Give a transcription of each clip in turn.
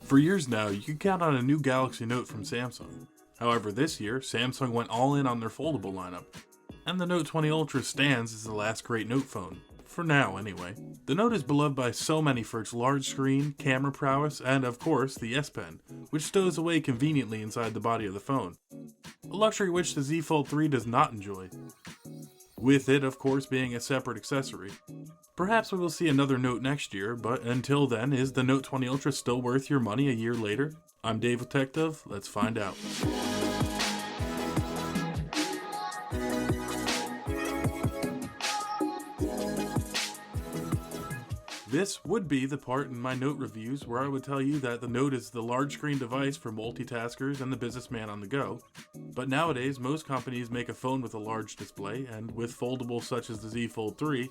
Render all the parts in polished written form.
For years now, you can count on a new Galaxy Note from Samsung. However, this year, Samsung went all in on their foldable lineup, and the Note 20 Ultra stands as the last great Note phone. For now, anyway. The Note is beloved by so many for its large screen, camera prowess, and of course, the S Pen, which stows away conveniently inside the body of the phone. A luxury which the Z Fold 3 does not enjoy. With it, of course, being a separate accessory. Perhaps we will see another Note next year, but until then, is the Note 20 Ultra still worth your money a year later? I'm Dave with TechDove, let's find out. This would be the part in my Note reviews where I would tell you that the Note is the large screen device for multitaskers and the businessman on the go. But nowadays, most companies make a phone with a large display, and with foldables such as the Z Fold 3,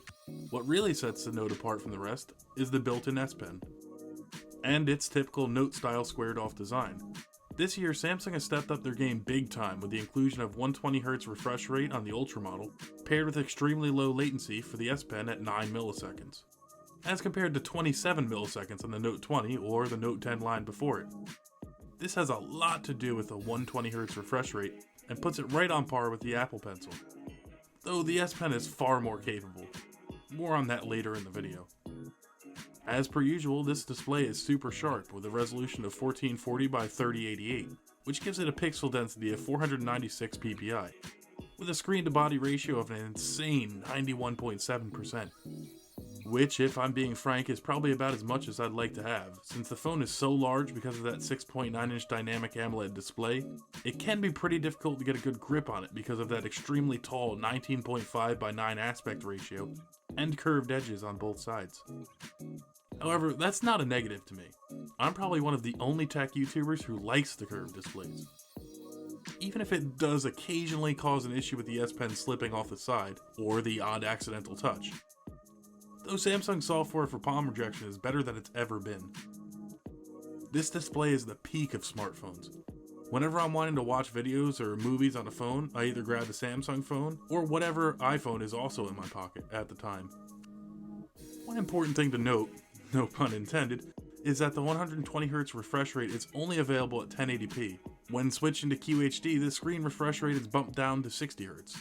what really sets the Note apart from the rest is the built-in S Pen, and its typical Note-style squared-off design. This year, Samsung has stepped up their game big time with the inclusion of 120Hz refresh rate on the Ultra model, paired with extremely low latency for the S Pen at 9 milliseconds. As compared to 27 milliseconds on the Note 20 or the Note 10 line before it. This has a lot to do with the 120Hz refresh rate and puts it right on par with the Apple Pencil. Though the S Pen is far more capable. More on that later in the video. As per usual, this display is super sharp with a resolution of 1440 by 3088, which gives it a pixel density of 496 ppi, with a screen-to-body ratio of an insane 91.7%. Which, if I'm being frank, is probably about as much as I'd like to have. Since the phone is so large because of that 6.9-inch dynamic AMOLED display, it can be pretty difficult to get a good grip on it because of that extremely tall 19.5 by 9 aspect ratio and curved edges on both sides. However, that's not a negative to me. I'm probably one of the only tech YouTubers who likes the curved displays. Even if it does occasionally cause an issue with the S Pen slipping off the side, or the odd accidental touch. Though Samsung software for palm rejection is better than it's ever been. This display is the peak of smartphones. Whenever I'm wanting to watch videos or movies on a phone, I either grab the Samsung phone, or whatever iPhone is also in my pocket at the time. One important thing to note, no pun intended, is that the 120Hz refresh rate is only available at 1080p. When switching to QHD, the screen refresh rate is bumped down to 60Hz.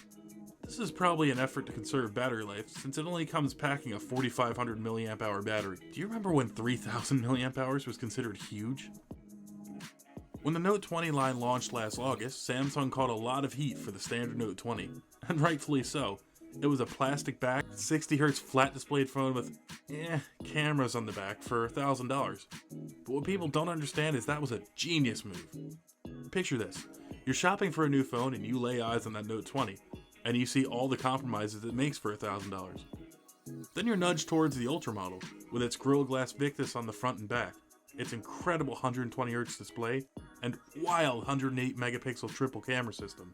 This is probably an effort to conserve battery life, since it only comes packing a 4500 mAh battery. Do you remember when 3000 mAh was considered huge? When the Note 20 line launched last August, Samsung caught a lot of heat for the standard Note 20, and rightfully so. It was a plastic back, 60Hz flat displayed phone with, cameras on the back for $1,000. But what people don't understand is that was a genius move. Picture this, you're shopping for a new phone and you lay eyes on that Note 20. And you see all the compromises it makes for $1,000. Then you're nudged towards the Ultra model, with its Gorilla Glass Victus on the front and back, its incredible 120Hz display, and wild 108 megapixel triple camera system.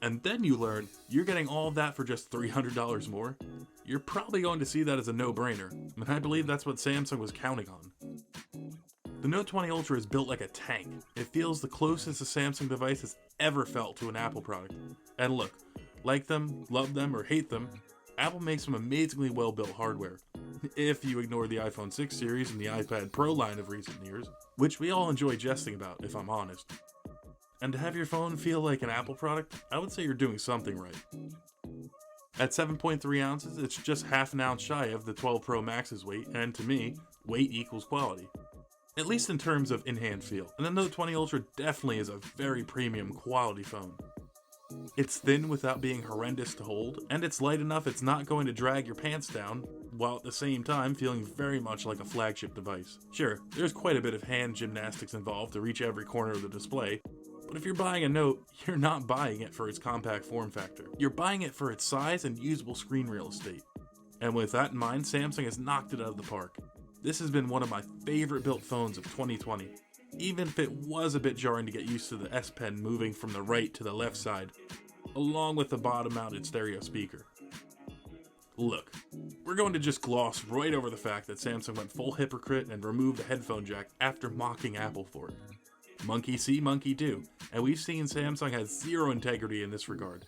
And then you learn you're getting all of that for just $300 more. You're probably going to see that as a no-brainer, and I believe that's what Samsung was counting on. The Note 20 Ultra is built like a tank. It feels the closest a Samsung device has ever felt to an Apple product. And look, like them, love them, or hate them, Apple makes some amazingly well-built hardware. If you ignore the iPhone 6 series and the iPad Pro line of recent years, which we all enjoy jesting about, if I'm honest. And to have your phone feel like an Apple product, I would say you're doing something right. At 7.3 ounces, it's just half an ounce shy of the 12 Pro Max's weight, and to me, weight equals quality. At least in terms of in-hand feel, and the Note 20 Ultra definitely is a very premium quality phone. It's thin without being horrendous to hold, and it's light enough it's not going to drag your pants down, while at the same time feeling very much like a flagship device. Sure, there's quite a bit of hand gymnastics involved to reach every corner of the display, but if you're buying a Note, you're not buying it for its compact form factor. You're buying it for its size and usable screen real estate. And with that in mind, Samsung has knocked it out of the park. This has been one of my favorite built phones of 2020, even if it was a bit jarring to get used to the S Pen moving from the right to the left side, along with the bottom-mounted stereo speaker. Look, we're going to just gloss right over the fact that Samsung went full hypocrite and removed the headphone jack after mocking Apple for it. Monkey see, monkey do, and we've seen Samsung has zero integrity in this regard.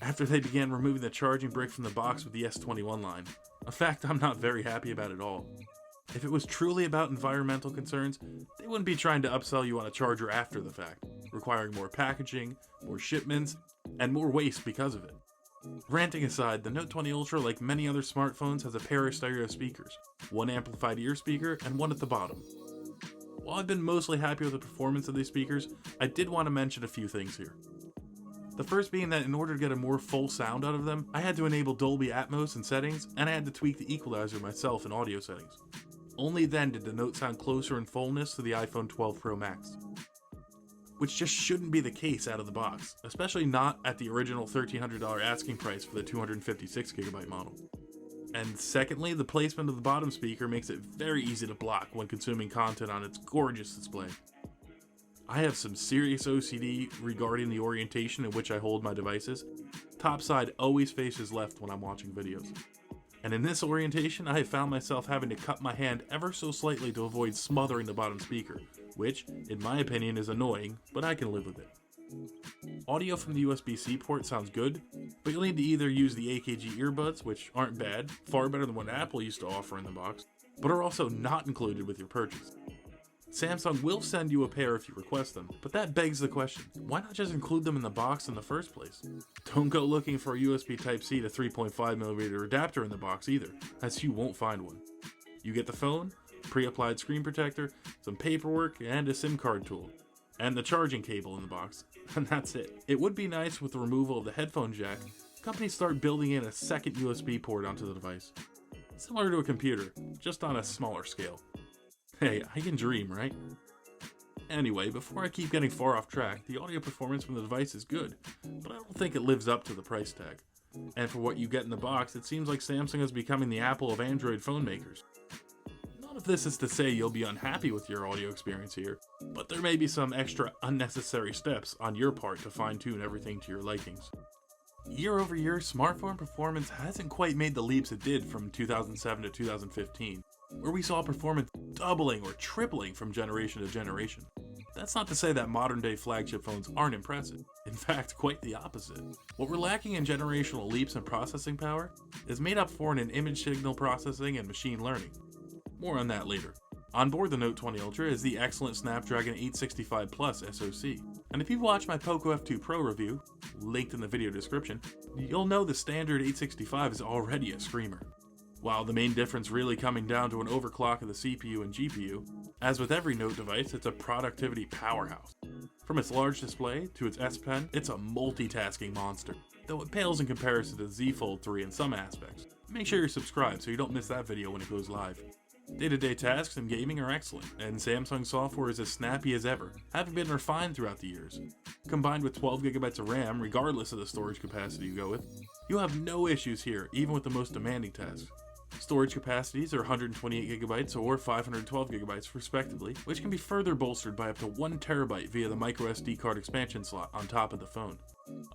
After they began removing the charging brick from the box with the S21 line, a fact I'm not very happy about at all. If it was truly about environmental concerns, they wouldn't be trying to upsell you on a charger after the fact, requiring more packaging, more shipments, and more waste because of it. Ranting aside, the Note 20 Ultra, like many other smartphones, has a pair of stereo speakers, one amplified ear speaker and one at the bottom. While I've been mostly happy with the performance of these speakers, I did want to mention a few things here. The first being that in order to get a more full sound out of them, I had to enable Dolby Atmos in settings, and I had to tweak the equalizer myself in audio settings. Only then did the Note sound closer in fullness to the iPhone 12 Pro Max. Which just shouldn't be the case out of the box, especially not at the original $1,300 asking price for the 256GB model. And secondly, the placement of the bottom speaker makes it very easy to block when consuming content on its gorgeous display. I have some serious OCD regarding the orientation in which I hold my devices. Top side always faces left when I'm watching videos. And in this orientation, I have found myself having to cup my hand ever so slightly to avoid smothering the bottom speaker, which, in my opinion, is annoying, but I can live with it. Audio from the USB-C port sounds good, but you'll need to either use the AKG earbuds, which aren't bad, far better than what Apple used to offer in the box, but are also not included with your purchase. Samsung will send you a pair if you request them, but that begs the question, why not just include them in the box in the first place? Don't go looking for a USB Type-C to 3.5mm adapter in the box either, as you won't find one. You get the phone, pre-applied screen protector, some paperwork, and a SIM card tool, and the charging cable in the box, and that's it. It would be nice with the removal of the headphone jack, companies start building in a second USB port onto the device. Similar to a computer, just on a smaller scale. Hey, I can dream, right? Anyway, before I keep getting far off track, the audio performance from the device is good, but I don't think it lives up to the price tag. And for what you get in the box, it seems like Samsung is becoming the Apple of Android phone makers. None of this is to say you'll be unhappy with your audio experience here, but there may be some extra unnecessary steps on your part to fine-tune everything to your likings. Year over year, smartphone performance hasn't quite made the leaps it did from 2007 to 2015. Where we saw performance doubling or tripling from generation to generation. That's not to say that modern day flagship phones aren't impressive. In fact, quite the opposite. What we're lacking in generational leaps in processing power is made up for in image signal processing and machine learning. More on that later. On board the Note 20 Ultra is the excellent Snapdragon 865 Plus SoC. And if you've watched my Poco F2 Pro review, linked in the video description, you'll know the standard 865 is already a screamer. While the main difference really coming down to an overclock of the CPU and GPU, as with every Note device, it's a productivity powerhouse. From its large display to its S Pen, it's a multitasking monster, though it pales in comparison to the Z Fold 3 in some aspects. Make sure you're subscribed so you don't miss that video when it goes live. Day-to-day tasks and gaming are excellent, and Samsung software is as snappy as ever, having been refined throughout the years. Combined with 12GB of RAM, regardless of the storage capacity you go with, you'll have no issues here, even with the most demanding tasks. Storage capacities are 128GB or 512GB respectively, which can be further bolstered by up to 1TB via the microSD card expansion slot on top of the phone.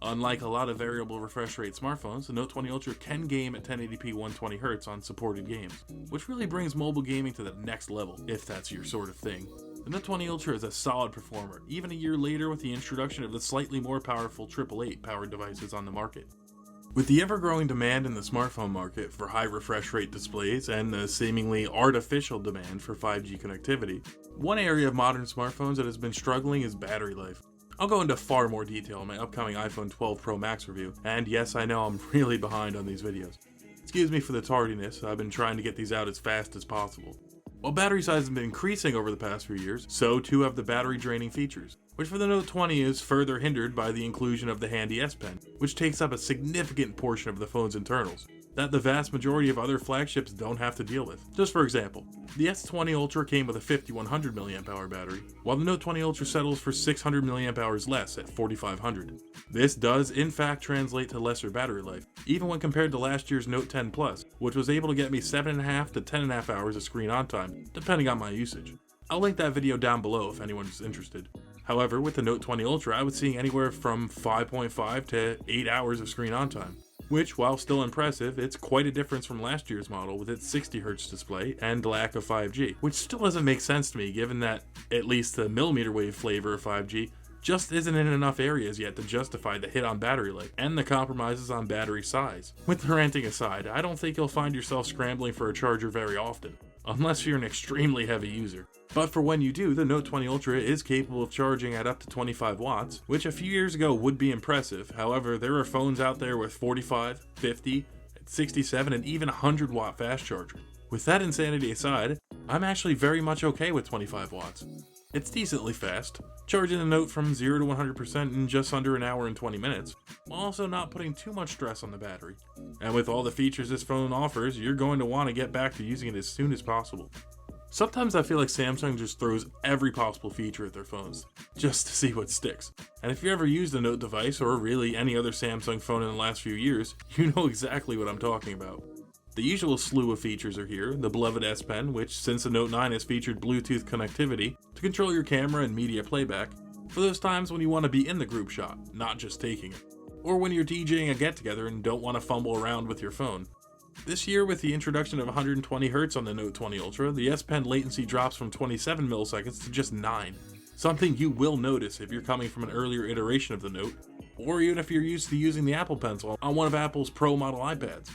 Unlike a lot of variable refresh rate smartphones, the Note 20 Ultra can game at 1080p 120Hz on supported games, which really brings mobile gaming to the next level, if that's your sort of thing. The Note 20 Ultra is a solid performer, even a year later with the introduction of the slightly more powerful 888 powered devices on the market. With the ever-growing demand in the smartphone market for high refresh rate displays and the seemingly artificial demand for 5G connectivity, one area of modern smartphones that has been struggling is battery life. I'll go into far more detail in my upcoming iPhone 12 Pro Max review, and yes, I know I'm really behind on these videos. Excuse me for the tardiness, I've been trying to get these out as fast as possible. While battery size has been increasing over the past few years, so too have the battery draining features, which for the Note 20 is further hindered by the inclusion of the handy S Pen, which takes up a significant portion of the phone's internals, that the vast majority of other flagships don't have to deal with. Just for example, the S20 Ultra came with a 5100 mAh battery, while the Note 20 Ultra settles for 600 mAh less at 4500. This does in fact translate to lesser battery life, even when compared to last year's Note 10 Plus, which was able to get me 7.5 to 10.5 hours of screen on time, depending on my usage. I'll link that video down below if anyone's interested. However, with the Note 20 Ultra, I was seeing anywhere from 5.5 to 8 hours of screen on time, which, while still impressive, it's quite a difference from last year's model with its 60Hz display and lack of 5G, which still doesn't make sense to me given that at least the millimeter wave flavor of 5G just isn't in enough areas yet to justify the hit on battery life and the compromises on battery size. With the ranting aside, I don't think you'll find yourself scrambling for a charger very often. unless you're an extremely heavy user. But for when you do, the Note 20 Ultra is capable of charging at up to 25 watts, which a few years ago would be impressive. However, there are phones out there with 45, 50, 67, and even 100 watt fast charger. With that insanity aside, I'm actually very much okay with 25 watts. It's decently fast, charging the Note from 0 to 100% in just under an hour and 20 minutes, while also not putting too much stress on the battery. And with all the features this phone offers, you're going to want to get back to using it as soon as possible. Sometimes I feel like Samsung just throws every possible feature at their phones, just to see what sticks. And if you ever used a Note device, or really any other Samsung phone in the last few years, you know exactly what I'm talking about. The usual slew of features are here: the beloved S Pen, which since the Note 9 has featured Bluetooth connectivity to control your camera and media playback, for those times when you want to be in the group shot, not just taking it, or when you're DJing a get-together and don't want to fumble around with your phone. This year, with the introduction of 120Hz on the Note 20 Ultra, the S Pen latency drops from 27 milliseconds to just 9, something you will notice if you're coming from an earlier iteration of the Note, or even if you're used to using the Apple Pencil on one of Apple's Pro model iPads.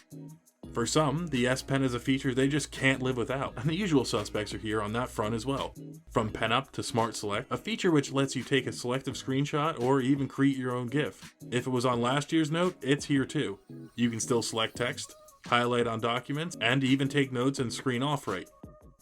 For some, the S Pen is a feature they just can't live without, and the usual suspects are here on that front as well. From Pen Up to Smart Select, a feature which lets you take a selective screenshot or even create your own GIF. If it was on last year's Note, it's here too. You can still select text, highlight on documents, and even take notes and screen off right.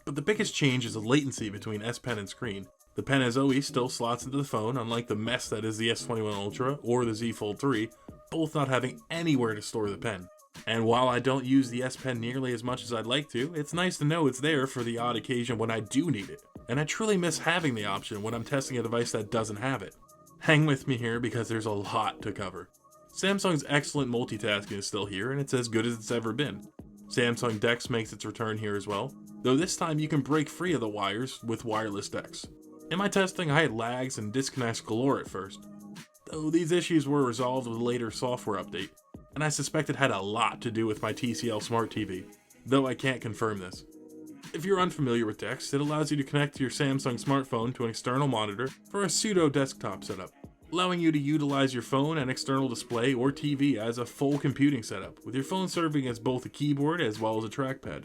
But the biggest change is the latency between S Pen and screen. The pen as always still slots into the phone, unlike the mess that is the S21 Ultra or the Z Fold 3, both not having anywhere to store the pen. And while I don't use the S Pen nearly as much as I'd like to, it's nice to know it's there for the odd occasion when I do need it. And I truly miss having the option when I'm testing a device that doesn't have it. Hang with me here because there's a lot to cover. Samsung's excellent multitasking is still here, and it's as good as it's ever been. Samsung DeX makes its return here as well, though this time you can break free of the wires with wireless DeX. In my testing, I had lags and disconnects galore at first, though these issues were resolved with a later software update, and I suspect it had a lot to do with my TCL Smart TV, though I can't confirm this. If you're unfamiliar with DeX, it allows you to connect your Samsung smartphone to an external monitor for a pseudo desktop setup, allowing you to utilize your phone and external display or TV as a full computing setup, with your phone serving as both a keyboard as well as a trackpad.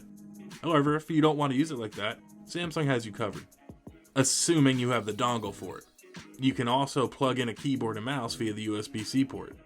However, if you don't want to use it like that, Samsung has you covered, assuming you have the dongle for it. You can also plug in a keyboard and mouse via the USB-C port.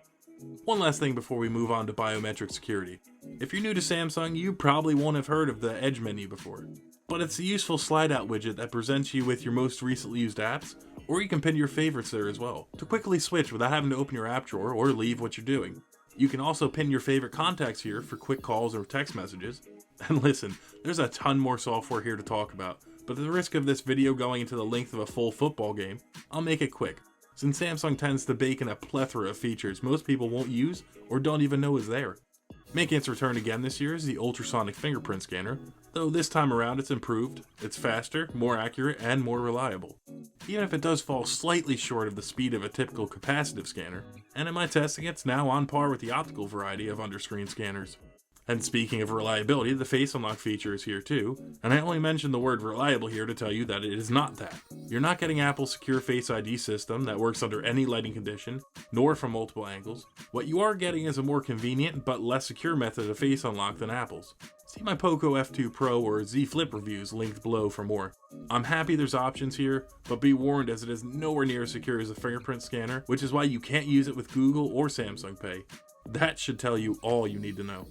One last thing before we move on to biometric security. If you're new to Samsung, you probably won't have heard of the Edge menu before, but it's a useful slide-out widget that presents you with your most recently used apps, or you can pin your favorites there as well, to quickly switch without having to open your app drawer or leave what you're doing. You can also pin your favorite contacts here for quick calls or text messages. And listen, there's a ton more software here to talk about, but at the risk of this video going into the length of a full football game, I'll make it quick, since Samsung tends to bake in a plethora of features most people won't use or don't even know is there. Making its return again this year is the ultrasonic fingerprint scanner, though this time around it's improved, it's faster, more accurate, and more reliable. Even if it does fall slightly short of the speed of a typical capacitive scanner, and in my testing it's now on par with the optical variety of underscreen scanners. And speaking of reliability, the face unlock feature is here too, and I only mention the word reliable here to tell you that it is not that. You're not getting Apple's secure Face ID system that works under any lighting condition, nor from multiple angles. What you are getting is a more convenient but less secure method of face unlock than Apple's. See my Poco F2 Pro or Z Flip reviews linked below for more. I'm happy there's options here, but be warned as it is nowhere near as secure as a fingerprint scanner, which is why you can't use it with Google or Samsung Pay. That should tell you all you need to know.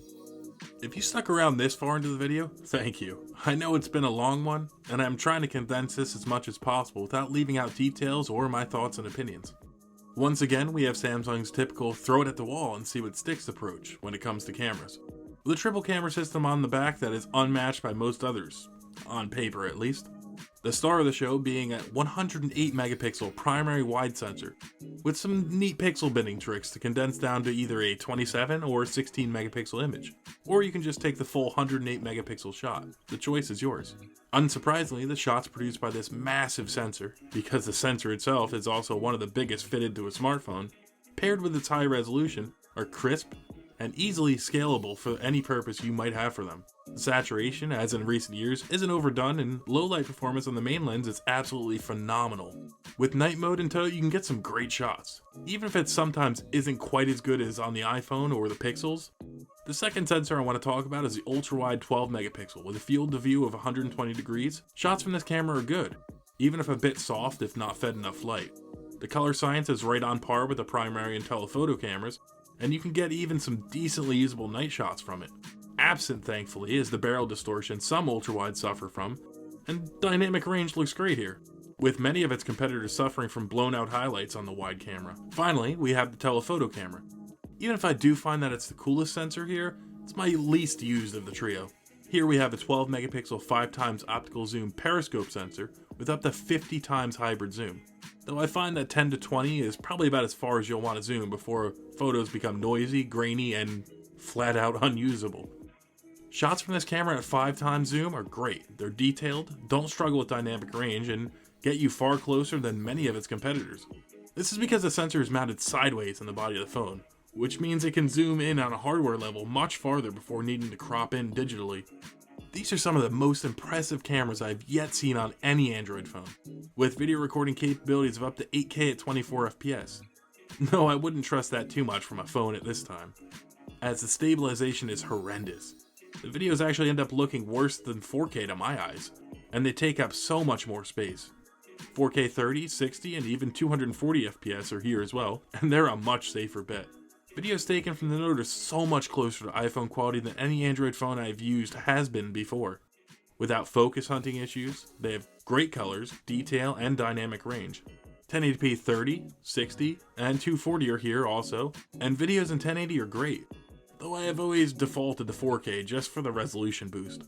If you stuck around this far into the video, thank you. I know it's been a long one, and I'm trying to condense this as much as possible without leaving out details or my thoughts and opinions. Once again, we have Samsung's typical throw it at the wall and see what sticks approach when it comes to cameras, with a triple camera system on the back that is unmatched by most others, on paper at least. The star of the show being a 108 megapixel primary wide sensor, with some neat pixel binning tricks to condense down to either a 27 or 16 megapixel image, or you can just take the full 108 megapixel shot. The choice is yours. Unsurprisingly, the shots produced by this massive sensor, because the sensor itself is also one of the biggest fitted to a smartphone, paired with its high resolution, are crisp, and easily scalable for any purpose you might have for them. The saturation, as in recent years, isn't overdone, and low light performance on the main lens is absolutely phenomenal. With night mode in tow, you can get some great shots, even if it sometimes isn't quite as good as on the iPhone or the Pixels. The second sensor I want to talk about is the ultra-wide 12 megapixel. With a field of view of 120 degrees, shots from this camera are good, even if a bit soft if not fed enough light. The color science is right on par with the primary and telephoto cameras, and you can get even some decently usable night shots from it. Absent, thankfully, is the barrel distortion some ultra-wides suffer from, and dynamic range looks great here, with many of its competitors suffering from blown-out highlights on the wide camera. Finally, we have the telephoto camera. Even if I do find that it's the coolest sensor here, it's my least used of the trio. Here we have a 12 megapixel 5x optical zoom periscope sensor with up to 50 times hybrid zoom, though I find that 10 to 20 is probably about as far as you'll want to zoom before photos become noisy, grainy, and flat out unusable. Shots from this camera at 5x zoom are great. They're detailed, don't struggle with dynamic range, and get you far closer than many of its competitors. This is because the sensor is mounted sideways in the body of the phone, which means it can zoom in on a hardware level much farther before needing to crop in digitally. These are some of the most impressive cameras I've yet seen on any Android phone, with video recording capabilities of up to 8K at 24 FPS. No, I wouldn't trust that too much from a phone at this time, as the stabilization is horrendous. The videos actually end up looking worse than 4K to my eyes, and they take up so much more space. 4K 30, 60, and even 240 FPS are here as well, and they're a much safer bet. Videos taken from the Note are so much closer to iPhone quality than any Android phone I've used has been before. Without focus hunting issues, they have great colors, detail, and dynamic range. 1080p 30, 60, and 240 are here also, and videos in 1080 are great, though I have always defaulted to 4K just for the resolution boost.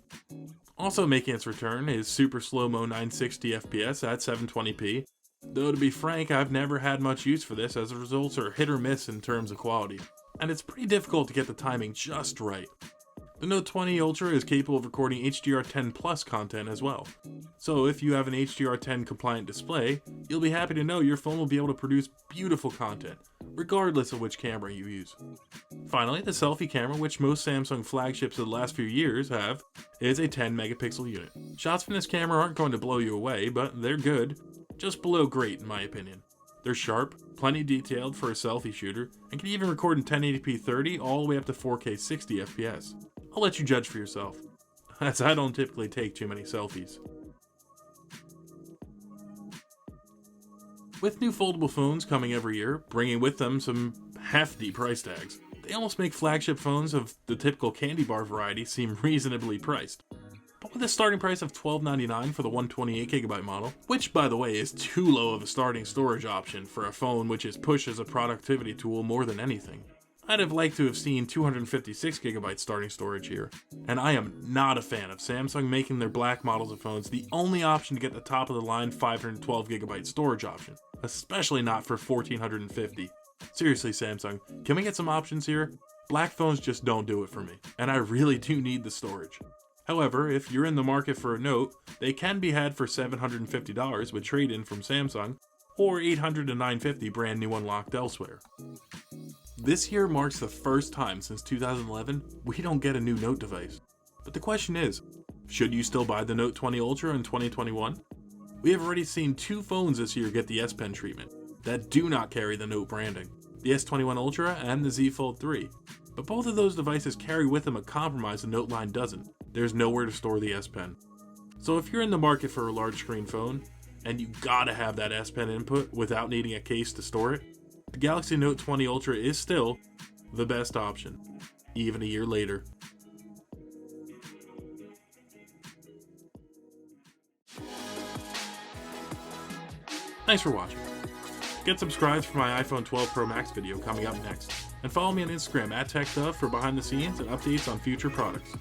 Also making its return is super slow-mo 960 FPS at 720p, though to be frank, I've never had much use for this as the results are hit or miss in terms of quality, and it's pretty difficult to get the timing just right. The Note 20 Ultra is capable of recording HDR10 Plus content as well, so if you have an HDR10 compliant display, you'll be happy to know your phone will be able to produce beautiful content, regardless of which camera you use. Finally, the selfie camera, which most Samsung flagships of the last few years have, is a 10 megapixel unit. Shots from this camera aren't going to blow you away, but they're good, just below great in my opinion. They're sharp, plenty detailed for a selfie shooter, and can even record in 1080p 30 all the way up to 4K 60 FPS. I'll let you judge for yourself, as I don't typically take too many selfies. With new foldable phones coming every year, bringing with them some hefty price tags, they almost make flagship phones of the typical candy bar variety seem reasonably priced. But with a starting price of $12.99 for the 128GB model, which by the way is too low of a starting storage option for a phone which is pushed as a productivity tool more than anything, I'd have liked to have seen 256GB starting storage here, and I am not a fan of Samsung making their black models of phones the only option to get the top of the line 512GB storage option, especially not for $1,450. Seriously Samsung, can we get some options here? Black phones just don't do it for me, and I really do need the storage. However, if you're in the market for a Note, they can be had for $750 with trade-in from Samsung, or $800 to $950 brand new unlocked elsewhere. This year marks the first time since 2011 we don't get a new Note device. But the question is, should you still buy the Note 20 Ultra in 2021? We have already seen two phones this year get the S Pen treatment that do not carry the Note branding, the S21 Ultra and the Z Fold 3. But both of those devices carry with them a compromise the Note line doesn't. There's nowhere to store the S Pen. So if you're in the market for a large screen phone, and you gotta have that S Pen input without needing a case to store it, the Galaxy Note 20 Ultra is still the best option, even a year later. Thanks for watching. Get subscribed for my iPhone 12 Pro Max video coming up next, and follow me on Instagram at TechDove for behind the scenes and updates on future products.